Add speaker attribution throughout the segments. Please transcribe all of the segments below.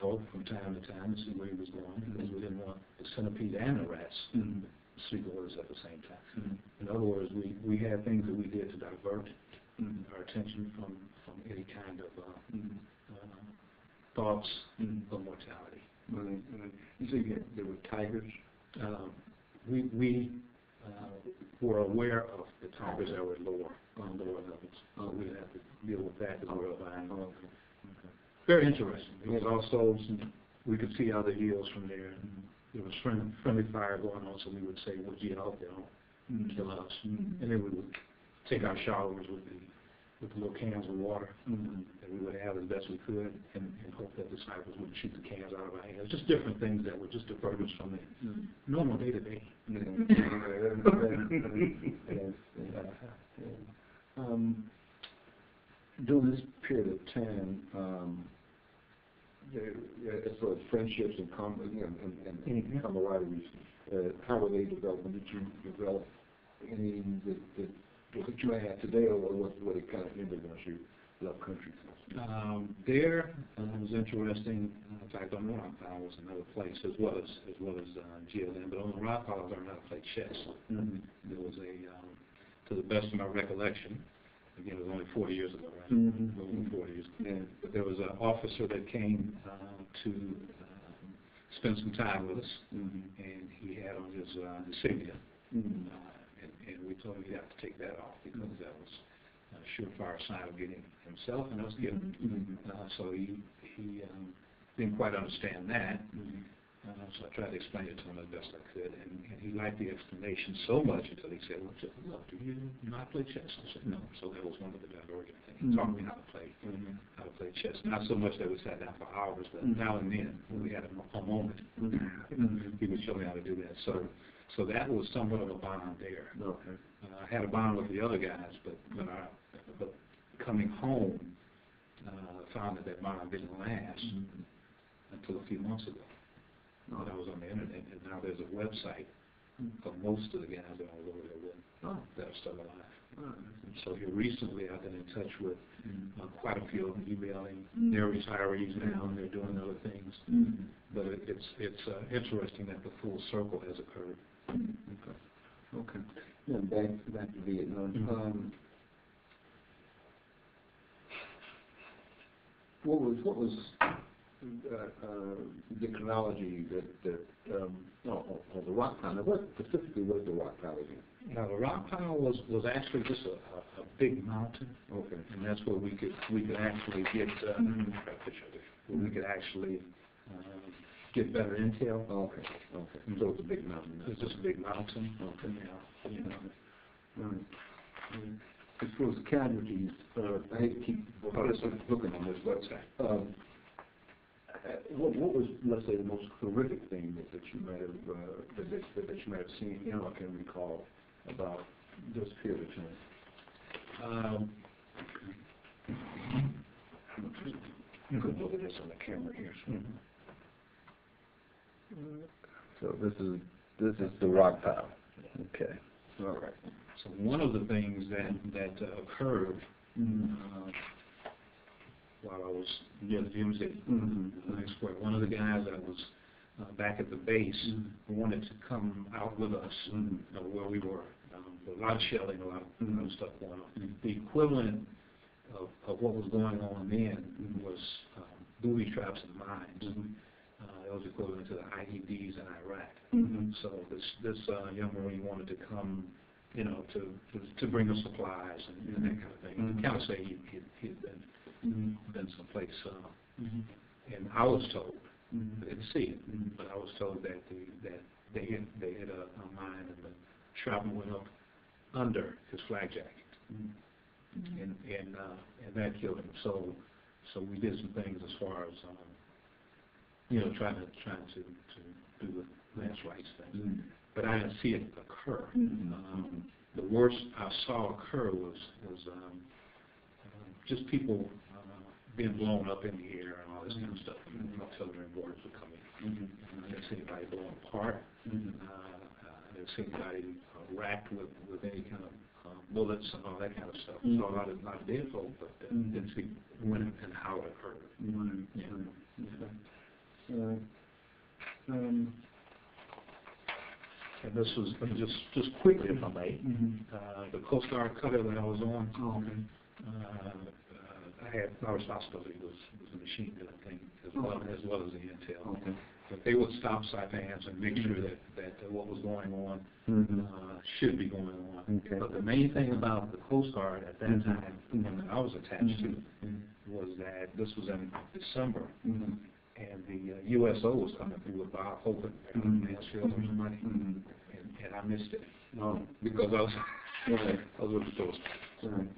Speaker 1: from time to time to see where he was going, because we didn't want the centipede and the rats sleep orders at the same time. In other words, we had things that we did to divert our attention from any kind of thoughts of mortality.
Speaker 2: You said there were tigers?
Speaker 1: We were aware of the tigers that were lower levels. We had to deal with that as well. Very interesting. It was also we could see other hills from there. There was friendly fire going on, so we would say, "Would you help? They don't kill us." And then we would take our showers with the little cans of water that we would have as best we could, and hope that the snipers wouldn't shoot the cans out of our hands. Just different things that would just divert us from the normal day-to-day.
Speaker 2: During this period of time, as far as friendships and camaraderie, how were they developed? Did you develop any that you have today, or what it kind of influenced you love country?
Speaker 1: There was interesting. In fact, on the rock pile was another place as well as GLM. But on the rock pile, I learned how to play chess. There was to the best of my recollection. Again, it was only 40 years ago, right? Over 40 years ago. But there was an officer that came to spend some time with us, and he had on his insignia, and we told him he'd have to take that off because that was a surefire sign of getting himself and us getting. So he didn't quite understand that. So I tried to explain it to him as best I could, and he liked the explanation so much until he said, "Well, look, do you not play chess?" I said, "No." So that was one of the divergent things. He taught me how to play chess. Not so much that we sat down for hours, but now and then when we had a moment, he would show me how to do that. So that was somewhat of a bond there. I had a bond with the other guys, but coming home, found that bond didn't last until a few months ago. I was on the internet, and now there's a website of most of the guys that I was over there with that are still alive. So here recently, I've been in touch with quite a few of them, emailing. They're retirees now, and they're doing other things. But it's interesting that the full circle has occurred.
Speaker 2: Okay. Yeah, back to Vietnam. What was the chronology of the rock pile? Now, what specifically was the rock pile again?
Speaker 1: Now, the rock pile was actually just a big mountain. Okay. And that's where we could actually get we could actually get better intel.
Speaker 2: Okay. So it's a big mountain.
Speaker 1: It's just a big mountain. Okay.
Speaker 2: Yeah. Right. As far as casualties, I hate to keep looking on this, but what was, let's say, the most horrific thing that you might have seen, or can recall about this period of time?
Speaker 1: You could look at this on the camera here.
Speaker 2: So this is the rock pile. Okay. All right.
Speaker 1: So one of the things that occurred while I was near the gym square, one of the guys that was back at the base wanted to come out with us where we were. A lot of shelling, a lot of stuff going on. The equivalent of what was going on then was booby traps and mines. It was equivalent to the IEDs in Iraq. So this young Marine wanted to come, to bring us supplies and that kind of thing. To kind of say he'd been someplace. And I was told, I didn't see it, but I was told that they hit a mine and the shrapnel went up under his flak jacket, and that killed him. So we did some things as far as trying to do the last rights thing. But I didn't see it occur. The worst I saw occur was just people being blown up in the air and all this kind of stuff. Artillery boards would come in. I didn't see anybody blown apart. I didn't see anybody racked with any kind of bullets and all that kind of stuff. Saw a lot of dead folk, but didn't see when and how it occurred. And this was, let me just quickly, if I may, the Coast Guard cutter that I was on, I had, my responsibility was the machine gun thing, as well as the intel. But they would stop Saipans and make sure that what was going on should be going on. But the main thing about the Coast Guard at that time, that I was attached to, was that this was in December, and the USO was coming through with Bob Hogan, Mansfield or somebody, and I missed it because I was with the Coast Guard.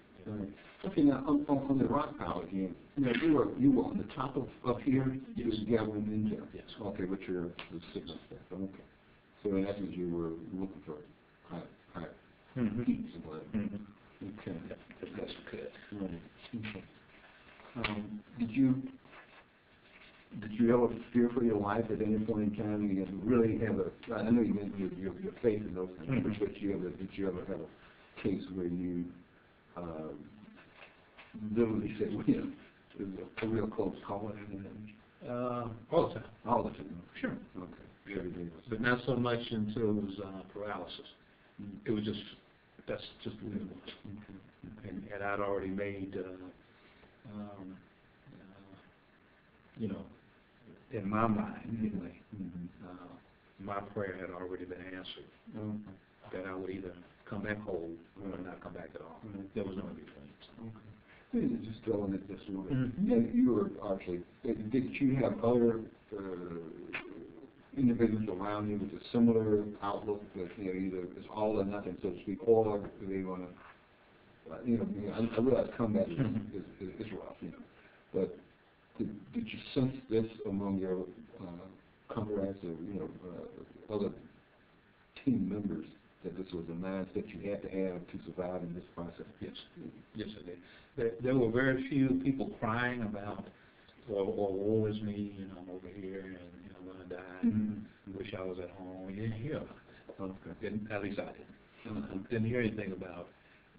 Speaker 2: Okay, now on the rock pile again, you were on the top of here. You was gathering intel.
Speaker 1: Yes.
Speaker 2: Okay, but you're the signal staff. Okay. So in essence, you were looking for high peaks and whatever. Okay.
Speaker 1: As best we could.
Speaker 2: Right. Okay. Did you ever fear for your life at any point in time? You really have I know you meant your faith in those things, but did you ever have a case where you literally said, well, it was a real close call?
Speaker 1: All the time.
Speaker 2: All the time.
Speaker 1: Sure.
Speaker 2: Okay. Every day.
Speaker 1: But not so much until it was paralysis. It was that's just the way it was. And I'd already made, in my mind anyway, my prayer had already been answered. That I would either come back whole or not come back at all. There was no in between.
Speaker 2: Just dwelling it just a little bit. Yeah, you were actually, did you have other individuals around you with a similar outlook that, either it's all or nothing, so to speak, or do they want to, I realize combat is rough, but did you sense this among your comrades or, other team members, that this was a mindset you had to have to survive in this process?
Speaker 1: Yes, I did. There were very few people crying about, or woe is me, I'm over here, and I'm going to die. Wish I was at home. You didn't hear about it. At least I didn't. Didn't hear anything about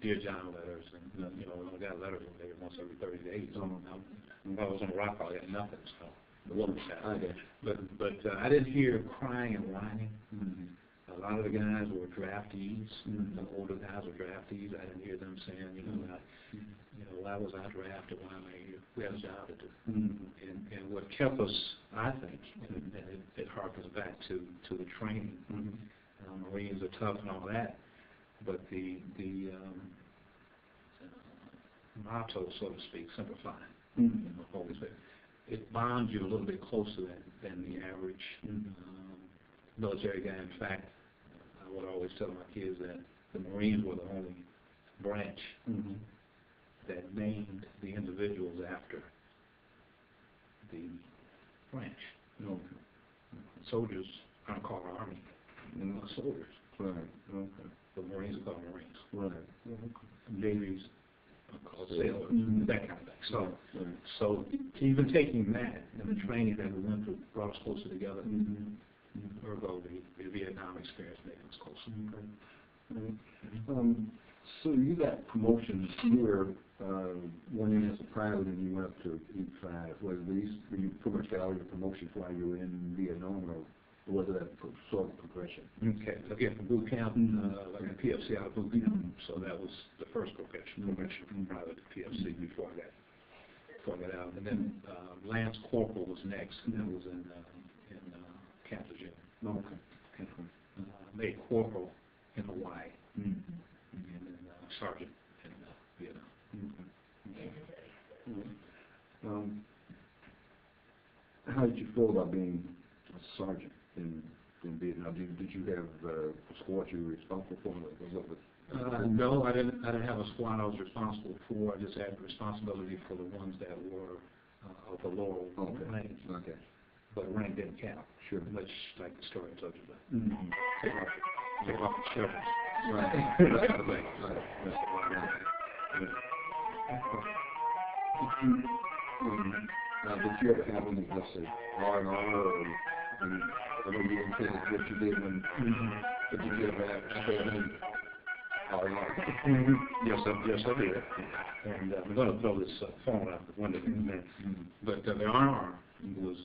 Speaker 1: Dear John letters, and I got letters maybe once every 30 days. When I was on the rock, I got nothing. So the world was sad. But I didn't hear crying and whining. A lot of the guys were draftees. The older guys were draftees. I didn't hear them saying, why was I drafted? Why am I here? We had a job to do. And what kept us, I think, and it harkens back to the training. Marines are tough and all that, but the motto, so to speak, simplifying, always there. It bonds you a little bit closer than the average military guy. In fact, I would always tell my kids that the Marines were the only branch that named the individuals after the branch. Soldiers aren't called Army, they're soldiers. The Marines are called Marines. Navies are called sailors, that kind of thing. So even taking that and the training that we went through brought us closer together. Ergo, the Vietnam experience made us closer.
Speaker 2: So you got promotions. You went in as a private and you went up to E5. Were you pretty much got all your promotions while you were in Vietnam, or was it a sort of progression? Okay.
Speaker 1: Again, from boot camp, like a PFC out of boot camp. So that was the first progression from private to PFC before I got out. And then Lance Corporal was next, and that was in Camp Virginia. Made corporal in Hawaii, and then sergeant in Vietnam.
Speaker 2: How did you feel about being a sergeant in Vietnam? Did you have a squad you were responsible for?
Speaker 1: No, I didn't have a squad I was responsible for. I just had responsibility for the ones that were of the lower rank. But rank didn't count.
Speaker 2: Sure.
Speaker 1: Much like the story I told you about. Take off the children.
Speaker 2: Did you ever have any, let's say, R&R, or I know you didn't say what you did when, but did you ever have any R&R?
Speaker 1: Yes, I did. And I'm going to throw this phone out the window in a minute. But the R&R was